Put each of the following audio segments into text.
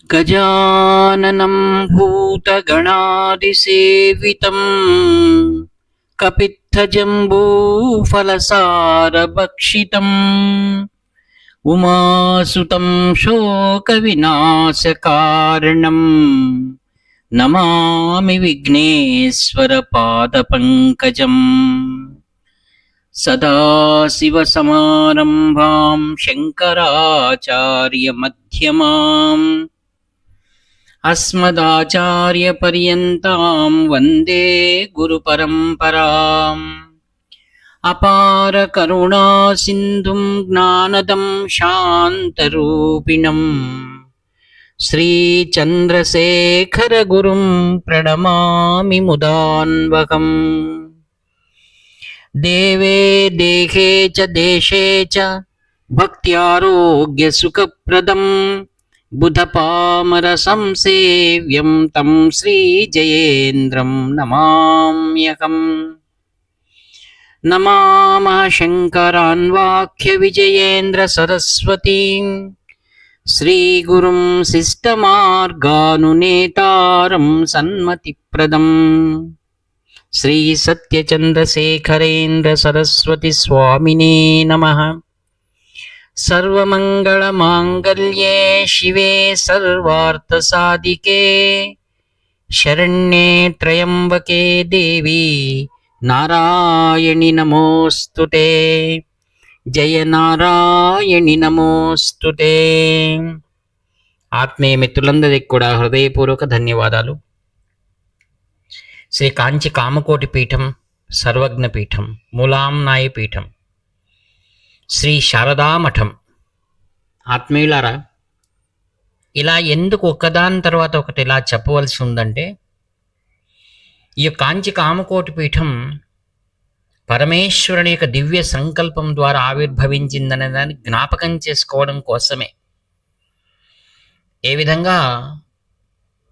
गजाननं भूतगणादिसेवितं कपित्थजम्बूफलसारभक्षितम् उमासुतं शोकविनाशकारणम् नमामि विघ्नेश्वरपादपङ्कजम्। सदाशिवसमारम्भां शङ्कराचार्यमध्यमाम् अस्मदाचार्यपर्यन्तां वन्दे गुरुपरम्पराम्। अपारकरुणासिन्धुं ज्ञानदं शान्तरूपिणम् श्रीचन्द्रशेखरगुरुं प्रणमामि मुदान्वहम्। देवे देहे च देशे च भक्त्यारोग्यसुखप्रदम् बुधपामरसंसेव्यं तं श्रीजयेन्द्रं नमाम्यहम्। नमामः शङ्करान्वाख्यविजयेन्द्रसरस्वतीं श्रीगुरुं शिष्टमार्गानुनेतारं सन्मतिप्रदम् श्रीसत्यचन्द्रशेखरेन्द्रसरस्वतीस्वामिने नमः। सर्वमङ्गलमाङ्गल्ये शिवे सर्वार्थसाधिके शरण्ये त्र्यम्बके देवी नारायणि नमोऽस्तुते। जय नारायणि नमोऽस्तुते। ఆత్మీయ మిత్రులందరికీ కూడా హృదయపూర్వక ధన్యవాదాలు. శ్రీ కాంచి కామకోటి పీఠం, సర్వజ్ఞ పీఠం, మూలాంనాయ పీఠం, శ్రీ శారదామఠం. ఆత్మీయులారా, ఇలా ఎందుకు ఒకదాని తర్వాత ఒకటి ఇలా చెప్పవలసి ఉందంటే, ఈ కాంచి కామకోటి పీఠం పరమేశ్వరుని యొక్క దివ్య సంకల్పం ద్వారా ఆవిర్భవించిందనే దాన్ని జ్ఞాపకం చేసుకోవడం కోసమే. ఏ విధంగా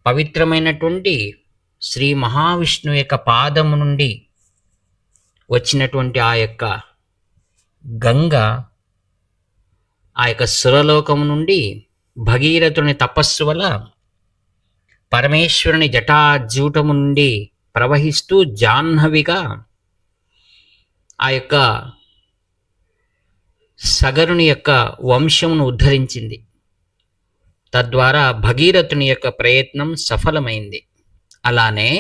పవిత్రమైనటువంటి శ్రీ మహావిష్ణువు యొక్క పాదము నుండి వచ్చినటువంటి ఆ యొక్క గంగ ఆ యొక్క సురలోకము నుండి భగీరథుని తపస్సు వల్ల పరమేశ్వరుని జటాజూటము నుండి ప్రవహిస్తూ జాహ్నవిగా ఆ యొక్క సగరుని యొక్క వంశమును ఉద్ధరించింది. తద్వారా భగీరథుని యొక్క ప్రయత్నం సఫలమైంది. అలానే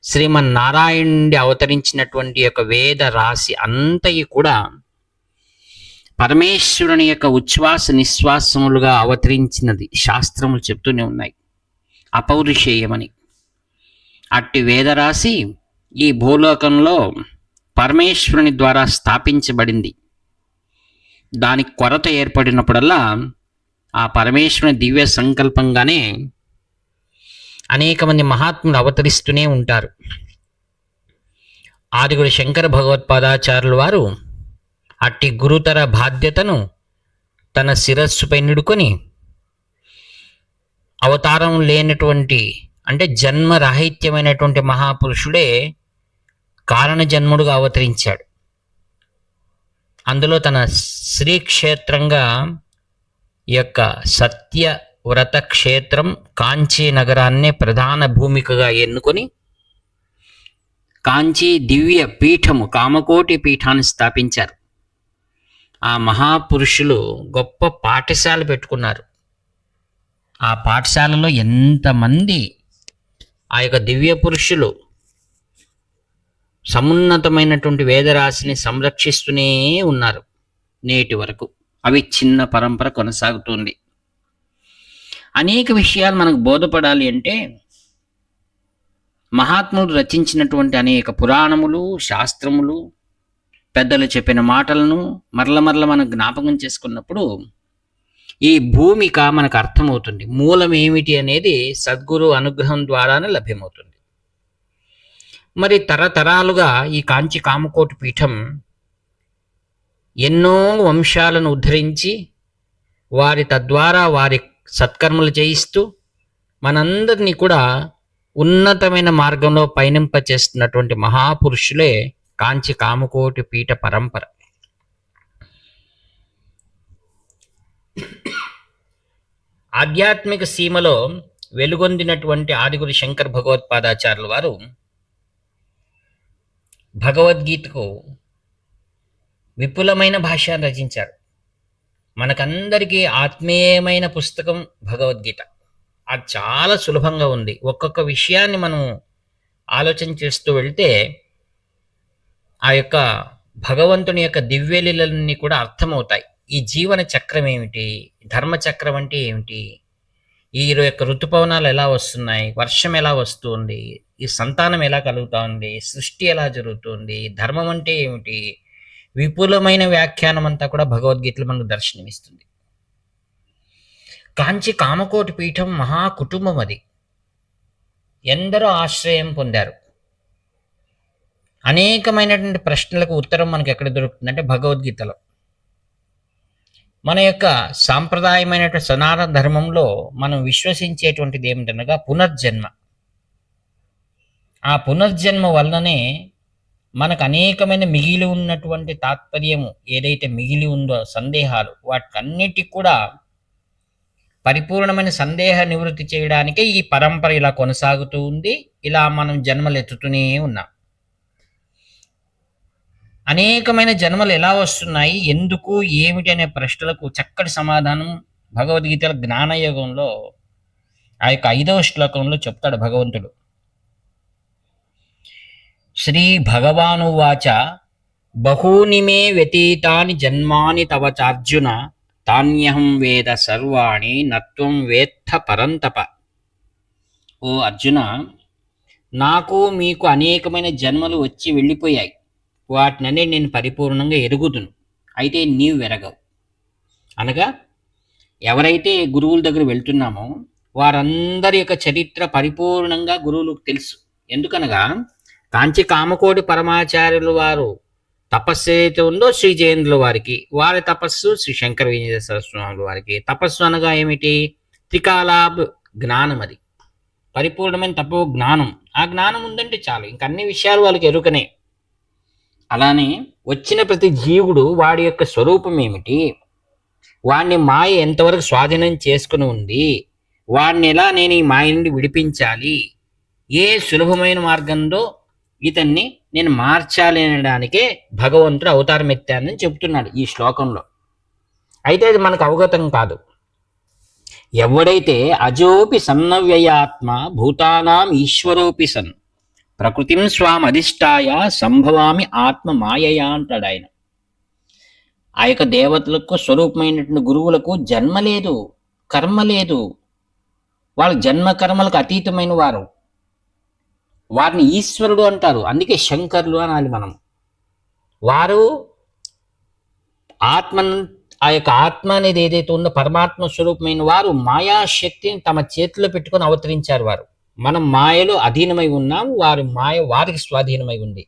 శ్రీమన్నారాయణ నుండి అవతరించినటువంటి యొక్క వేద రాశి అంతయి కూడా పరమేశ్వరుని యొక్క ఉచ్ఛ్వాస నిశ్వాసములుగా అవతరించినది శాస్త్రములు చెప్తూనే ఉన్నాయి, అపౌరుషేయమని. అట్టి వేదరాశి ఈ భూలోకంలో పరమేశ్వరుని ద్వారా స్థాపించబడింది. దానికి కొరత ఏర్పడినప్పుడల్లా ఆ పరమేశ్వరుని దివ్య సంకల్పంగానే అనేక మంది మహాత్ములు అవతరిస్తూనే ఉంటారు. ఆదిగురు శంకర భగవత్పాదాచార్యుల వారు అట్టి గురుతర బాధ్యతను తన శిరస్సుపై నిడుకొని అవతారం లేనటువంటి, అంటే జన్మరాహిత్యమైనటువంటి మహాపురుషుడే కారణ జన్ముడుగా అవతరించాడు. అందులో తన శ్రీక్షేత్రంగా ఈ యొక్క సత్యవ్రత క్షేత్రం కాంచీ నగరాన్నే ప్రధాన భూమికగా ఎన్నుకొని కాంచీ దివ్య పీఠము, కామకోటి పీఠాన్ని స్థాపించారు. ఆ మహాపురుషులు గొప్ప పాఠశాల పెట్టుకున్నారు. ఆ పాఠశాలలో ఎంతమంది ఆ యొక్క దివ్య పురుషులు సమున్నతమైనటువంటి వేదరాశిని సంరక్షిస్తూనే ఉన్నారు నేటి వరకు. అవి చిన్న పరంపర కొనసాగుతుంది. అనేక విషయాలు మనకు బోధపడాలి అంటే మహాత్ములు రచించినటువంటి అనేక పురాణములు, శాస్త్రములు, పెద్దలు చెప్పిన మాటలను మరల మనం జ్ఞాపకం చేసుకున్నప్పుడు ఈ భూమిక మనకు అర్థమవుతుంది. మూలం ఏమిటి అనేది సద్గురు అనుగ్రహం ద్వారానే లభ్యమవుతుంది. మరి తరతరాలుగా ఈ కాంచి కామకోటి పీఠం ఎన్నో వంశాలను ఉద్ధరించి తద్వారా వారి సత్కర్మలు చేయిస్తూ మనందరినీ కూడా ఉన్నతమైన మార్గంలో పయనింపచేస్తున్నటువంటి మహాపురుషులే కాంచి కామకోటి పీఠ పరంపర. ఆధ్యాత్మిక సీమలో వెలుగొందినటువంటి ఆదిగురు శంకర భగవత్పాదాచార్యుల వారు భగవద్గీతకు విపులమైన భాష్యాన్ని రచించారు. మనకందరికీ ఆత్మీయమైన పుస్తకం భగవద్గీత. అది చాలా సులభంగా ఉంది. ఒక్కొక్క విషయాన్ని మనం ఆలోచన చేస్తూ వెళ్తే ఆ యొక్క భగవంతుని యొక్క దివ్యలీలన్నీ కూడా అర్థమవుతాయి. ఈ జీవన చక్రం ఏమిటి, ధర్మచక్రం అంటే ఏమిటి, ఈ యొక్క ఋతుపవనాలు ఎలా వస్తున్నాయి, వర్షం ఎలా వస్తుంది, ఈ సంతానం ఎలా కలుగుతోంది, సృష్టి ఎలా జరుగుతుంది, ధర్మం అంటే ఏమిటి, విపులమైన వ్యాఖ్యానం అంతా కూడా భగవద్గీతలో మనకు దర్శనమిస్తుంది. కాంచి కామకోటి పీఠం మహా కుటుంబం అది. ఎందరో ఆశ్రయం పొందారు. అనేకమైనటువంటి ప్రశ్నలకు ఉత్తరం మనకు ఎక్కడ దొరుకుతుందంటే భగవద్గీతలో. మన యొక్క సాంప్రదాయమైనటువంటి సనాతన ధర్మంలో మనం విశ్వసించేటువంటిది ఏమిటనగా పునర్జన్మ. ఆ పునర్జన్మ వలననే మనకు అనేకమైన మిగిలి ఉన్నటువంటి తాత్పర్యము ఏదైతే మిగిలి ఉందో సందేహాలు, వాటికన్నిటికి కూడా పరిపూర్ణమైన సందేహ నివృత్తి చేయడానికే ఈ పరంపర ఇలా కొనసాగుతూ ఉంది. ఇలా మనం జన్మలు ఎత్తుతూనే ఉన్నాం. అనేకమైన జన్మలు ఎలా వస్తున్నాయి, ఎందుకు, ఏమిటి అనే ప్రశ్నలకు చక్కటి సమాధానం భగవద్గీతల జ్ఞానయోగంలో ఆ యొక్క 5వ శ్లోకంలో చెప్తాడు భగవంతుడు. శ్రీ భగవానువాచ బహూని మే వ్యతీతాని జన్మాని తవ చార్జున తాన్యహం వేద సర్వాణి నత్వం వేత్త పరంతప. ఓ అర్జున, నాకు మీకు అనేకమైన జన్మలు వచ్చి వెళ్ళిపోయాయి. వాటిననే నేను పరిపూర్ణంగా ఎరుగుదును, అయితే నీవు ఎరగవు. అనగా ఎవరైతే గురువుల దగ్గర వెళ్తున్నామో వారందరి యొక్క చరిత్ర పరిపూర్ణంగా గురువులకు తెలుసు. ఎందుకనగా కాంచి కామకోటి పరమాచార్యుల వారు తపస్సు ఏదైతే ఉందో శ్రీ జయేంద్రుల వారికి, వారి తపస్సు శ్రీ శంకర విజయేశ్వర స్వాముల వారికి. తపస్సు అనగా ఏమిటి? త్రికాలాబ్ జ్ఞానం. అది పరిపూర్ణమైన తపో జ్ఞానం. ఆ జ్ఞానం ఉందంటే చాలు, ఇంక అన్ని విషయాలు వాళ్ళకి ఎరుకనే. అలానే వచ్చిన ప్రతి జీవుడు వాడి యొక్క స్వరూపం ఏమిటి, వాడిని మాయ ఎంతవరకు స్వాధీనం చేసుకుని ఉంది, వాడిని ఎలా నేను ఈ మాయ నుండి విడిపించాలి, ఏ సులభమైన మార్గంలో ఇతన్ని నేను మార్చాలి అనడానికే భగవంతుడు అవతారం ఎత్తానని చెప్తున్నాడు ఈ శ్లోకంలో. అయితే అది మనకు అవగతం కాదు. ఎవడైతే అజోపి సన్నవ్యయాత్మ భూతానాం ఈశ్వరోపి సన్ ప్రకృతిం స్వామధిష్టాయ సంభవామి ఆత్మ మాయయా అంటాడు ఆయన. ఆ యొక్క దేవతలకు స్వరూపమైనటువంటి గురువులకు జన్మ లేదు, కర్మ లేదు. వాళ్ళు జన్మ కర్మలకు అతీతమైన వారు. వారిని ఈశ్వరుడు అంటారు, అందుకే శంకరులు అనాలి మనం. వారు ఆత్మ, ఆ యొక్క ఆత్మ అనేది ఏదైతే ఉందో పరమాత్మ స్వరూపమైన వారు మాయాశక్తిని తమ చేతిలో పెట్టుకొని అవతరించారు. వారు మనం మాయలో అధీనమై ఉన్నాం, వారి మాయ వారికి స్వాధీనమై ఉంది.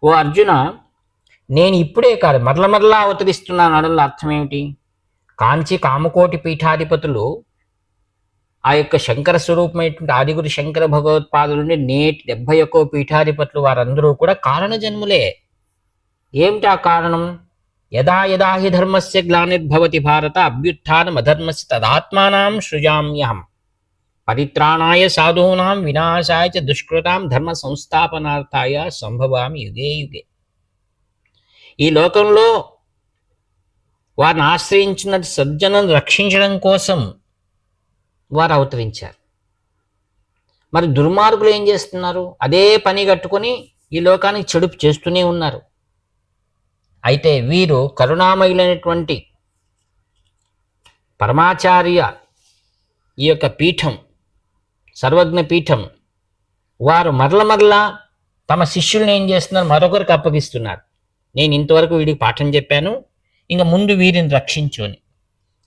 ఓ అర్జున, నేను ఇప్పుడే కాదు మరలా అవతరిస్తున్నాను అనడంలో అర్థం ఏమిటి? కాంచి కామకోటి పీఠాధిపతులు ఆ యొక్క శంకర స్వరూపమైనటువంటి ఆదిగురు శంకర భగవత్పాదుల నుండి నేటి 71 పీఠాధిపతులు వారందరూ కూడా కారణ జన్ములే. ఏమిటి ఆ కారణం? యదా యదా హి ధర్మస్య గ్లానిర్భవతి భారత అభ్యుత్థానం అధర్మస్య తదాత్మానాం సృజామ్యహం పరిత్రాణాయ సాధూనాం వినాశాయ చ దుష్కృతాం ధర్మ సంస్థాపనార్థాయ సంభవామి యుగే యుగే. ఈ లోకంలో వారిని ఆశ్రయించిన సజ్జనులను రక్షించడం కోసం వారు అవతరించారు. మరి దుర్మార్గులు ఏం చేస్తున్నారు? అదే పని కట్టుకొని ఈ లోకానికి చెడు చేస్తూనే ఉన్నారు. అయితే వీరు కరుణామయులైనటువంటి పరమాచార్య ఈ యొక్క పీఠం, సర్వజ్ఞ పీఠం, వారు మరలా తమ శిష్యుల్ని ఏం చేస్తున్నారు? మరొకరికి అప్పగిస్తున్నారు. నేను ఇంతవరకు వీడికి పాఠం చెప్పాను, ఇంకా ముందు వీరిని రక్షించు అని.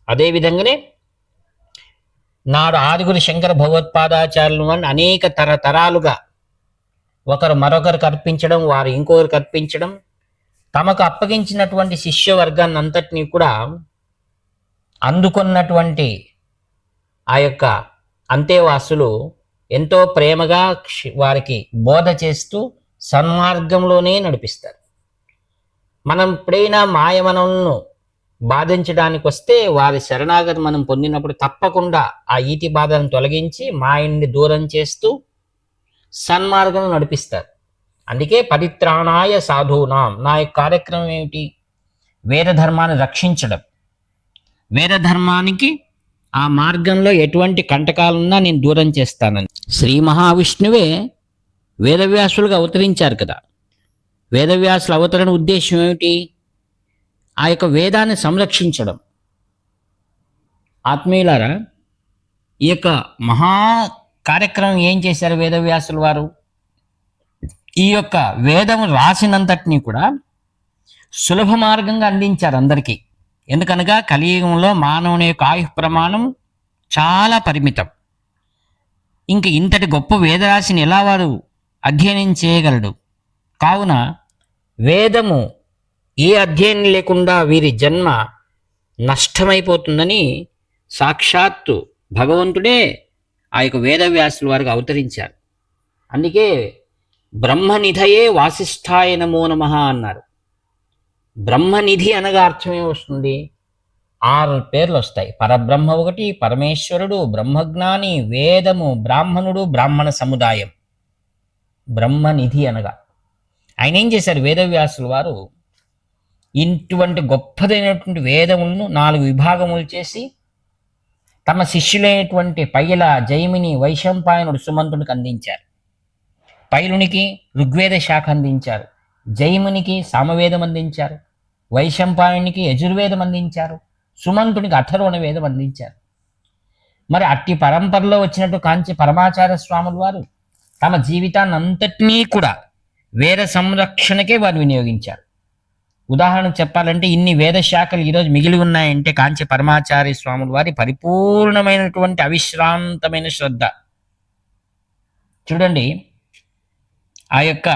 అదేవిధంగానే నాడు ఆదిగురు శంకర భగవత్పాదాచార్యులు అని అనేక తరతరాలుగా ఒకరు మరొకరికి అర్పించడం, వారు ఇంకొకరికి అర్పించడం, తమకు అప్పగించినటువంటి శిష్య వర్గాన్ని అంతటినీ కూడా అందుకున్నటువంటి ఆ యొక్క అంతేవాసులు ఎంతో ప్రేమగా వారికి బోధ చేస్తూ సన్మార్గంలోనే నడిపిస్తారు. మనం ఎప్పుడైనా మాయ మనల్ని బాధించడానికి వస్తే వారి శరణాగతి మనం పొందినప్పుడు తప్పకుండా ఆ ఈతి బాధను తొలగించి మాయని దూరం చేస్తూ సన్మార్గం నడిపిస్తారు. అందుకే పరిత్రాణాయ సాధూనాం, నా యొక్క కార్యక్రమం ఏమిటి? వేద ధర్మాన్ని రక్షించడం. వేద ధర్మానికి ఆ మార్గంలో ఎటువంటి కంటకాలున్నా నేను దూరం చేస్తానని శ్రీ మహావిష్ణువే వేదవ్యాసులుగా అవతరించారు కదా. వేదవ్యాసుల అవతరణ ఉద్దేశం ఏమిటి? ఆ యొక్క వేదాన్ని సంరక్షించడం. ఆత్మీయులారా, ఈ యొక్క మహా కార్యక్రమం ఏం చేశారు వేదవ్యాసుల వారు? ఈ యొక్క వేదం రాసినంతటినీ కూడా సులభ మార్గంగా అందించారు అందరికీ. ఎందుకనగా కలియుగంలో మానవుని యొక్క ఆయు ప్రమాణం చాలా పరిమితం. ఇంక ఇంతటి గొప్ప వేదరాశిని ఎలా వారు అధ్యయనం చేయగలడు? కావున వేదము ఏ అధ్యయనం లేకుండా వీరి జన్మ నష్టమైపోతుందని సాక్షాత్తు భగవంతుడే ఆ యొక్క వేదవ్యాసుల వారికి అవతరించారు. అందుకే బ్రహ్మనిధయే వాసిష్ఠాయ నమో నమః అన్నారు. బ్రహ్మనిధి అనగా అర్థం ఏమొస్తుంది? 6 పేర్లు వస్తాయి. పరబ్రహ్మ ఒకటి, పరమేశ్వరుడు, బ్రహ్మజ్ఞాని, వేదము, బ్రాహ్మణుడు, బ్రాహ్మణ సముదాయం. బ్రహ్మనిధి అనగా ఆయన ఏం చేశారు? వేదవ్యాసుల వారు ఇటువంటి గొప్పదైనటువంటి వేదములను 4 విభాగములు చేసి తమ శిష్యులైనటువంటి పైల, జైమిని, వైశంపాయనుడు, సుమంతుడికి అందించారు. పైలునికి ఋగ్వేద శాఖ అందించారు, జైమునికి సామవేదం అందించారు, వైశంపాయనునికి యజుర్వేదం అందించారు, సుమంతునికి అథర్వణ వేదం అందించారు. మరి అట్టి పరంపరలో వచ్చినట్టు కాంచి పరమాచార్య స్వాముల వారు తమ జీవితాన్ని అంతటినీ కూడా వేద సంరక్షణకే వారు వినియోగించారు. ఉదాహరణకు చెప్పాలంటే ఇన్ని వేద శాఖలు ఈరోజు మిగిలి ఉన్నాయంటే కాంచి పరమాచార్య స్వాముల వారి పరిపూర్ణమైనటువంటి అవిశ్రాంతమైన శ్రద్ధ. చూడండి, ఆ యొక్క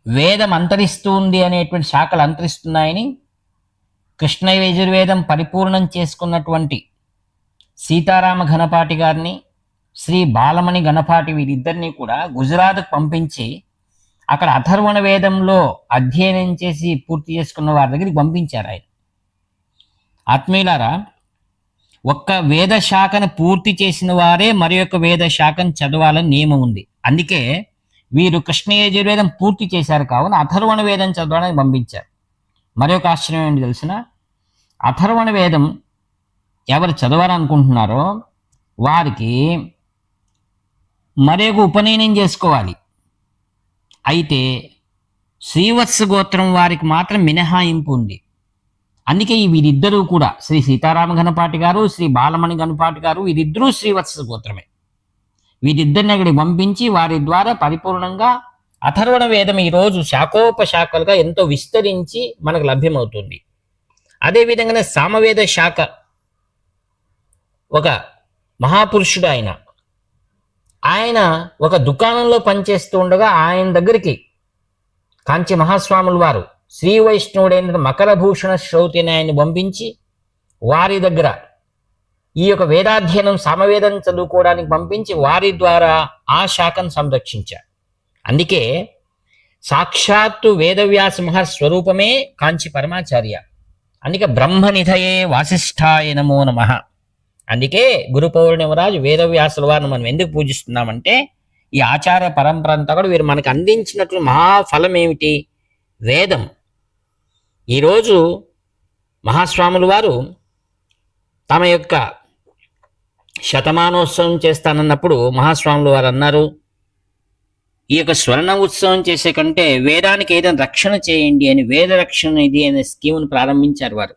వేదం అంతరిస్తుంది అనేటువంటి శాఖలు అంతరిస్తున్నాయని కృష్ణ యజుర్వేదం పరిపూర్ణం చేసుకున్నటువంటి సీతారామ ఘనపాటి గారిని, శ్రీ బాలమణి ఘనపాటి వీరిద్దరినీ కూడా గుజరాత్కు పంపించి అక్కడ అథర్వణ వేదంలో అధ్యయనం చేసి పూర్తి చేసుకున్న వారి దగ్గరికి పంపించారు ఆయన. ఆత్మీయులారా, ఒక్క వేద శాఖను పూర్తి చేసిన వారే మరి యొక్క వేద శాఖను చదవాలని నియమం ఉంది. అందుకే వీరు కృష్ణ యజుర్వేదం పూర్తి చేశారు కావున అథర్వణ వేదం చదవడానికి పంపించారు. మరొక ఆశ్చర్యం ఏంటి తెలిసిన? అథర్వణ వేదం ఎవరు చదవాలనుకుంటున్నారో వారికి మరొక ఉపనయనం చేసుకోవాలి. అయితే శ్రీవత్స గోత్రం వారికి మాత్రం మినహాయింపు ఉంది. అందుకే వీరిద్దరూ కూడా శ్రీ సీతారామ ఘనపాటి గారు, శ్రీ బాలమణి ఘనపాటి గారు, వీరిద్దరూ శ్రీవత్స గోత్రమే. వీరిద్దరిని అక్కడికి పంపించి వారి ద్వారా పరిపూర్ణంగా అథర్వణ వేదం ఈరోజు శాఖోపశాఖలుగా ఎంతో విస్తరించి మనకు లభ్యమవుతుంది. అదేవిధంగానే సామవేద శాఖ ఒక మహాపురుషుడు ఆయన ఒక దుకాణంలో పనిచేస్తూ ఉండగా ఆయన దగ్గరికి కాంచి మహాస్వాముల వారు శ్రీ వైష్ణవుడైన మకరభూషణ శ్రౌతి ఆయన్ని పంపించి వారి దగ్గర ఈ యొక్క వేదాధ్యయనం సామవేదం చదువుకోవడానికి పంపించి వారి ద్వారా ఆ శాఖను సంరక్షించారు. అందుకే సాక్షాత్తు వేదవ్యాస మహాస్వరూపమే కాంచి పరమాచార్య. అందుకే బ్రహ్మనిధయే వాసిష్ఠాయ నమో నమః. అందుకే గురు పౌర్ణిమ రాజు వేదవ్యాసుల వారిని మనం ఎందుకు పూజిస్తున్నామంటే ఈ ఆచార పరంపర అంతా కూడా వీరు మనకు అందించినట్లు మహాఫలం ఏమిటి? వేదం. ఈరోజు మహాస్వాముల వారు తమ యొక్క శతమానోత్సవం చేస్తానన్నప్పుడు మహాస్వాముల వారు అన్నారు, ఈ యొక్క స్వర్ణ ఉత్సవం చేసే కంటే వేదానికి ఏదైనా రక్షణ చేయండి అని వేద రక్షణ ఇది అనే స్కీమ్ను ప్రారంభించారు వారు.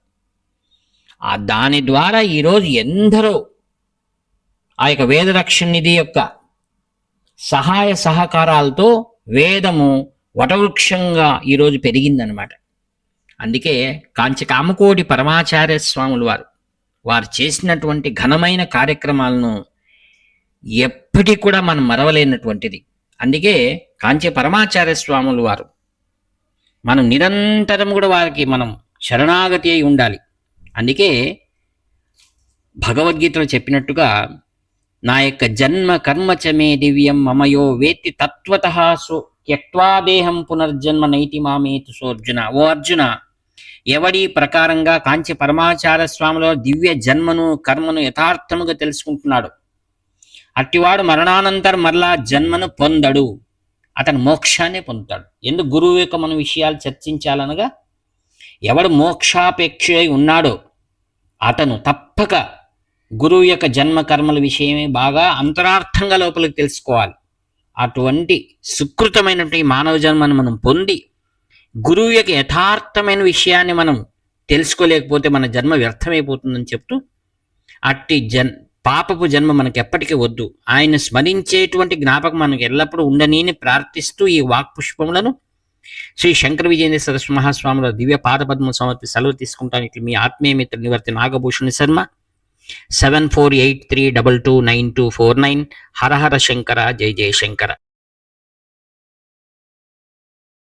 దాని ద్వారా ఈరోజు ఎందరో ఆ యొక్క వేద రక్షణ నిధి యొక్క సహాయ సహకారాలతో వేదము వటవృక్షంగా ఈరోజు పెరిగిందనమాట. అందుకే కాంచి కామకోటి పరమాచార్య స్వాములు వారు చేసినటువంటి ఘనమైన కార్యక్రమాలను ఎప్పటికీ కూడా మనం మరవలేనటువంటిది. అందుకే కాంచి పరమాచార్య స్వాములు వారు మనం నిరంతరం కూడా వారికి మనం శరణాగతి అయి ఉండాలి. అందుకే భగవద్గీతలో చెప్పినట్టుగా నా యొక్క జన్మ కర్మచమే దివ్యం మమయో వేత్తి తత్వతః త్యక్త్వా దేహం పునర్జన్మ నైతి మామేతు సోర్జున. ఓ అర్జున, ఎవడి ప్రకారంగా కాంచి పరమాచార్య స్వాముల దివ్య జన్మను కర్మను యథార్థముగా తెలుసుకుంటున్నాడు, అట్టివాడు మరణానంతరం మరలా జన్మను పొందడు, అతను మోక్షాన్ని పొందుతాడు. ఎందుకు గురువు యొక్క మన విషయాలు చర్చించాలనగా, ఎవడు మోక్షాపేక్ష ఉన్నాడో అతను తప్పక గురువు యొక్క జన్మ కర్మల విషయమే బాగా అంతరార్థంగా లోపలికి తెలుసుకోవాలి. అటువంటి సుకృతమైనటువంటి మానవ జన్మను మనం పొంది గురువు యొక్క యథార్థమైన విషయాన్ని మనం తెలుసుకోలేకపోతే మన జన్మ వ్యర్థమైపోతుందని చెప్తూ, అట్టి పాపపు జన్మ మనకు ఎప్పటికీ వద్దు, ఆయన స్మరించేటువంటి జ్ఞాపకం మనకు ఎల్లప్పుడూ ఉండని ప్రార్థిస్తూ ఈ వాక్పుష్పములను శ్రీ శంకర విజయేంద్ర సరస్వతి మహాస్వాముల దివ్య పాదపద్మ సమర్పి సెలవు తీసుకుంటాను. ఇట్లా మీ ఆత్మీయ మిత్ర నివర్తి నాగభూషణ శర్మ. 7483229249. హర హర శంకర, జయ జయ శంకర.